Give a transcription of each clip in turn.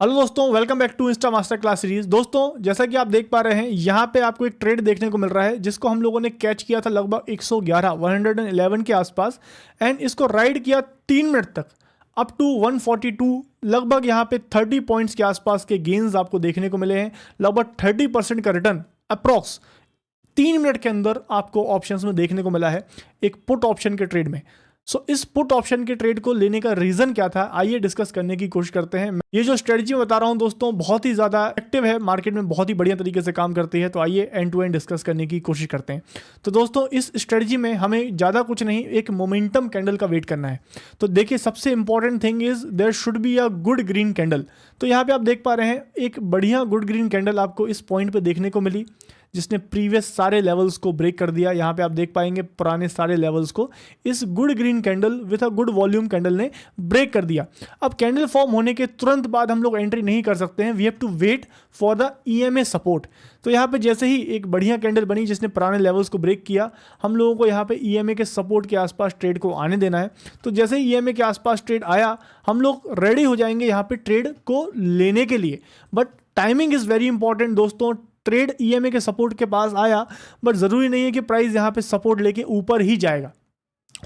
Hello दोस्तों, welcome back to insta master class series. दोस्तों, जैसा कि आप देख पा रहे हैं, यहाँ पे आपको एक ट्रेड देखने को मिल रहा है जिसको हम लोगों ने कैच किया था लगभग 111 के आसपास एंड इसको राइड किया 3 मिनट तक अप टू 142। लगभग यहाँ पे 30 पॉइंट्स के आसपास के गेन्स आपको देखने को मिले हैं। लगभग 30% का रिटर्न अप्रॉक्स 3 मिनट के अंदर आपको ऑप्शंस में देखने को मिला है एक पुट ऑप्शन के ट्रेड में। इस पुट ऑप्शन के ट्रेड को लेने का रीजन क्या था, आइए डिस्कस करने की कोशिश करते हैं। ये जो स्ट्रेटजी बता रहा हूं दोस्तों, बहुत ही ज्यादा एक्टिव है, मार्केट में बहुत ही बढ़िया तरीके से काम करती है। तो आइए एंड टू एंड डिस्कस करने की कोशिश करते हैं। तो दोस्तों, इस स्ट्रेटजी में हमें ज्यादा कुछ नहीं, एक मोमेंटम कैंडल का वेट करना है। तो देखिए, सबसे important thing is there should be a good green candle. तो यहाँ पे आप देख पा रहे हैं एक बढ़िया गुड ग्रीन कैंडल आपको इस पॉइंट पे देखने को मिली, जिसने प्रीवियस सारे लेवल्स को ब्रेक कर दिया। यहाँ पे आप देख पाएंगे पुराने सारे लेवल्स को इस good green candle with a good volume candle ने ब्रेक कर दिया। अब कैंडल फॉर्म होने के तुरंत बाद हम लोग एंट्री नहीं कर सकते हैं, we have to wait for the EMA support. तो यहाँ पे जैसे ही एक बढ़िया कैंडल बनी जिसने पुराने लेवल्स को ब्रेक किया, हम लोगों को यहाँ पे ईएमए के सपोर्ट के आसपास ट्रेड को आने देना है। तो जैसे ही ईएमए के आसपास ट्रेड आया, हम लोग रेडी हो जाएंगे यहाँ पे ट्रेड को लेने के लिए। But timing is very important दोस्तों। ट्रेड ईएमए के सपोर्ट के पास आया, बट जरूरी नहीं है कि प्राइस यहाँ पे सपोर्ट लेके ऊपर ही जाएगा।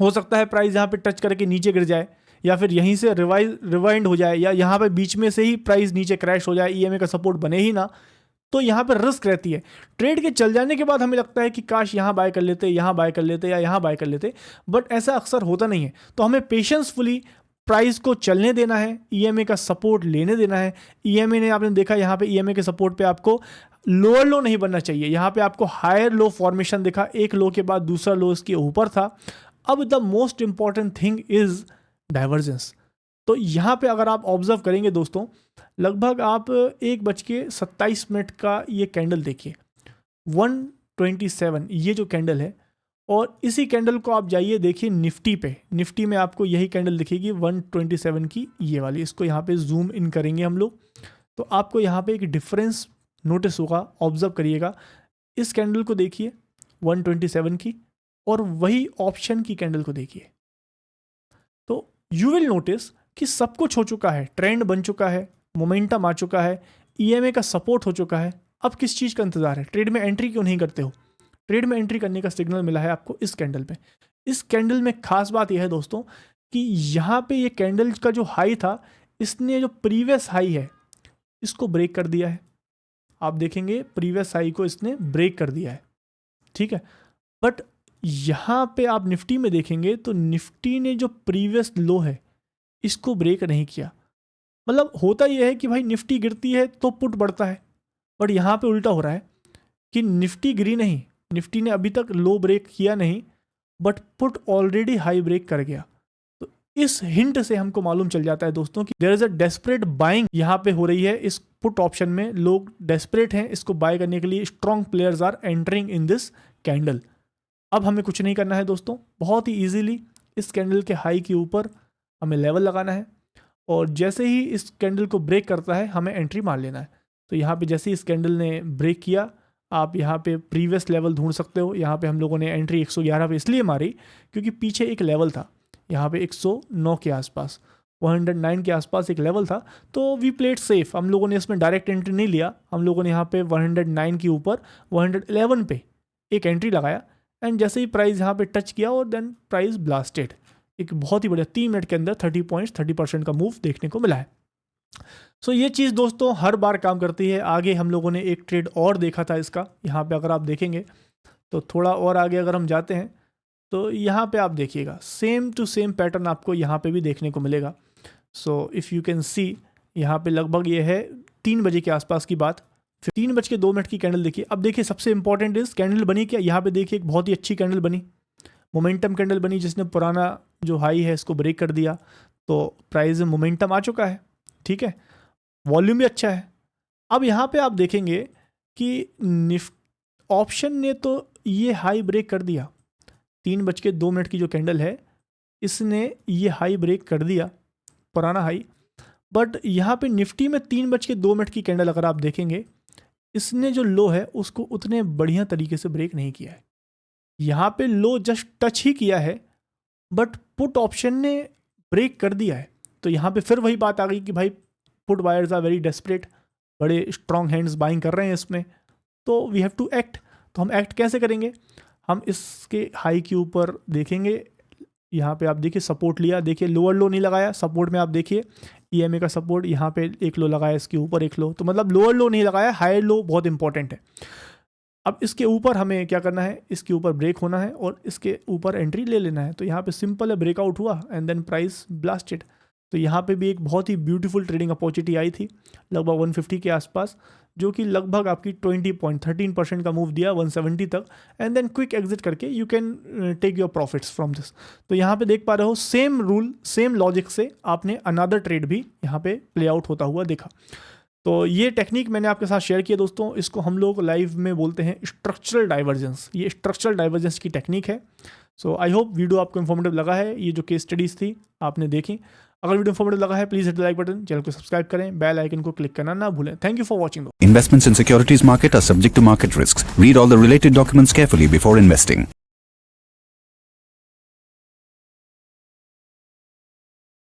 हो सकता है प्राइस यहाँ पे टच करके नीचे गिर जाए, या फिर यहीं से रिवाइंड हो जाए, या यहाँ पे बीच में से ही प्राइस नीचे क्रैश हो जाए, ईएमए का सपोर्ट बने ही ना। तो यहाँ पर रिस्क रहती है। ट्रेड के चल जाने के बाद हमें लगता है कि काश यहाँ बाय कर लेते, यहाँ बाय कर लेते, या यहाँ बाय कर लेते, बट ऐसा अक्सर होता नहीं है। तो हमें पेशेंसफुली प्राइस को चलने देना है, ईएमए का सपोर्ट लेने देना है। ईएमए ने, आपने देखा यहाँ पे ईएमए के सपोर्ट पे आपको लोअर लो नहीं बनना चाहिए। यहाँ पे आपको हायर लो फॉर्मेशन दिखा, एक लो के बाद दूसरा लो इसके ऊपर था। अब the most important thing is divergence. तो यहाँ पे अगर आप ऑब्जर्व करेंगे दोस्तों, लगभग आप 1:27 का ये कैंडल देखिए, 127 ये जो कैंडल है, और इसी कैंडल को आप जाइए देखिए निफ्टी पे। निफ्टी में आपको यही कैंडल दिखेगी 127 की, ये वाली। इसको यहाँ पे जूम इन करेंगे हम लोग, तो आपको यहाँ पे एक डिफरेंस नोटिस होगा। ऑब्जर्व करिएगा, इस कैंडल को देखिए 127 की, और वही ऑप्शन की कैंडल को देखिए। तो यू विल नोटिस कि सब कुछ हो चुका है, ट्रेंड बन चुका है, मोमेंटम आ चुका है, ईएमए का सपोर्ट हो चुका है। अब किस चीज़ का इंतजार है? ट्रेड में एंट्री क्यों नहीं करते हो? ट्रेड में एंट्री करने का सिग्नल मिला है आपको इस कैंडल पे। इस कैंडल में खास बात यह है दोस्तों कि यहाँ पे ये कैंडल का जो हाई था, इसने जो प्रीवियस हाई है इसको ब्रेक कर दिया है। आप देखेंगे प्रीवियस हाई को इसने ब्रेक कर दिया है, ठीक है। बट यहाँ पे आप निफ्टी में देखेंगे तो निफ्टी ने जो प्रीवियस लो है इसको ब्रेक नहीं किया। मतलब होता यह है कि भाई निफ्टी गिरती है तो पुट बढ़ता है, बट यहाँ पे उल्टा हो रहा है कि निफ्टी गिरी नहीं, निफ्टी ने अभी तक लो ब्रेक किया नहीं, but put already high break कर गया। तो इस हिंट से हमको मालूम चल जाता है दोस्तों कि there is a desperate buying यहाँ पे हो रही है। इस पुट ऑप्शन में लोग डेस्परेट हैं इसको बाय करने के लिए। Strong players are entering in this candle. अब हमें कुछ नहीं करना है दोस्तों, बहुत ही ईजिली इस कैंडल के हाई के ऊपर हमें लेवल लगाना है, और जैसे ही इस कैंडल को ब्रेक करता है हमें एंट्री मार लेना है। तो यहाँ पे जैसे ही इस कैंडल ने ब्रेक किया, आप यहाँ पे प्रीवियस लेवल ढूंढ सकते हो। यहाँ पे हम लोगों ने एंट्री 111 पे इसलिए मारी क्योंकि पीछे एक लेवल था, यहाँ पे 109 के आसपास, 109 के आसपास एक लेवल था। तो वी प्लेड सेफ, हम लोगों ने इसमें डायरेक्ट एंट्री नहीं लिया। हम लोगों ने यहाँ पे 109 के ऊपर 111 पे एक एंट्री लगाया, एंड जैसे ही प्राइस यहाँ पे टच किया और देन प्राइस ब्लास्टेड। एक बहुत ही बढ़िया 3 मिनट के अंदर 30 पॉइंट्स 30% का मूव देखने को मिला है। सो ये चीज़ दोस्तों हर बार काम करती है। आगे हम लोगों ने एक ट्रेड और देखा था इसका, यहाँ पे अगर आप देखेंगे तो थोड़ा और आगे अगर हम जाते हैं तो यहाँ पे आप देखिएगा सेम टू सेम पैटर्न आपको यहाँ पे भी देखने को मिलेगा। So if you can see, यहाँ पे लगभग ये है 3 बजे के आसपास की बात। फिर 3:02 की कैंडल देखिए। अब देखिए सबसे इंपॉर्टेंट इस कैंडल बनी क्या, यहाँ पे देखिए एक बहुत ही अच्छी कैंडल बनी, मोमेंटम कैंडल बनी, जिसने पुराना जो हाई है इसको ब्रेक कर दिया। तो प्राइस में मोमेंटम आ चुका है, ठीक है, वॉल्यूम भी अच्छा है। अब यहाँ पे आप देखेंगे कि ऑप्शन ने तो ये हाई ब्रेक कर दिया, 3:02 की जो कैंडल है इसने ये हाई ब्रेक कर दिया, पुराना हाई। बट यहाँ पे निफ्टी में 3:02 की कैंडल अगर आप देखेंगे, इसने जो लो है उसको उतने बढ़िया तरीके से ब्रेक नहीं किया है। यहाँ पे लो जस्ट टच ही किया है, बट पुट ऑप्शन ने ब्रेक कर दिया है। तो यहाँ पे फिर वही बात आ गई कि भाई put buyers are very desperate, बड़े स्ट्रॉन्ग हैंड्स बाइंग कर रहे हैं इसमें, तो वी हैव टू एक्ट। तो हम एक्ट कैसे करेंगे, हम इसके हाई के ऊपर देखेंगे, यहाँ पे आप देखिए सपोर्ट लिया, देखिए लोअर लो नहीं लगाया, सपोर्ट में आप देखिए EMA का सपोर्ट यहाँ पे एक लो लगाया, इसके ऊपर एक लो, तो मतलब लोअर लो नहीं लगाया, हायर लो बहुत इंपॉर्टेंट है। अब इसके ऊपर हमें क्या करना है, इसके ऊपर ब्रेक होना है और इसके ऊपर एंट्री ले लेना है। तो यहाँ पे सिंपल है, ब्रेकआउट हुआ एंड देन प्राइस ब्लास्टेड। तो यहाँ पे भी एक बहुत ही ब्यूटीफुल ट्रेडिंग अपॉर्चुनिटी आई थी लगभग 150 के आसपास, जो कि लगभग आपकी 13% का मूव दिया 170 तक, एंड देन क्विक एग्जिट करके you can take your profits from this. तो यहाँ पे देख पा रहे हो सेम रूल सेम लॉजिक से आपने अनदर ट्रेड भी यहाँ पे प्ले आउट होता हुआ देखा। तो ये टेक्निक मैंने आपके साथ शेयर किया दोस्तों, इसको हम लोग लाइव में बोलते हैं स्ट्रक्चरल डाइवर्जेंस। ये स्ट्रक्चरल डाइवर्जेंस की टेक्निक है। सो आई होप वीडियो आपको इन्फॉर्मेटिव लगा है, ये जो केस स्टडीज़ थी आपने देखी। अगर वीडियो इन्फॉर्मेटिव लगा है please hit the like button, channel को सब्सक्राइब करें, बेल आइकन को क्लिक करना ना भूलें। Thank you for watching. Investments in securities market are subject to market risks. Read all the related documents carefully before investing.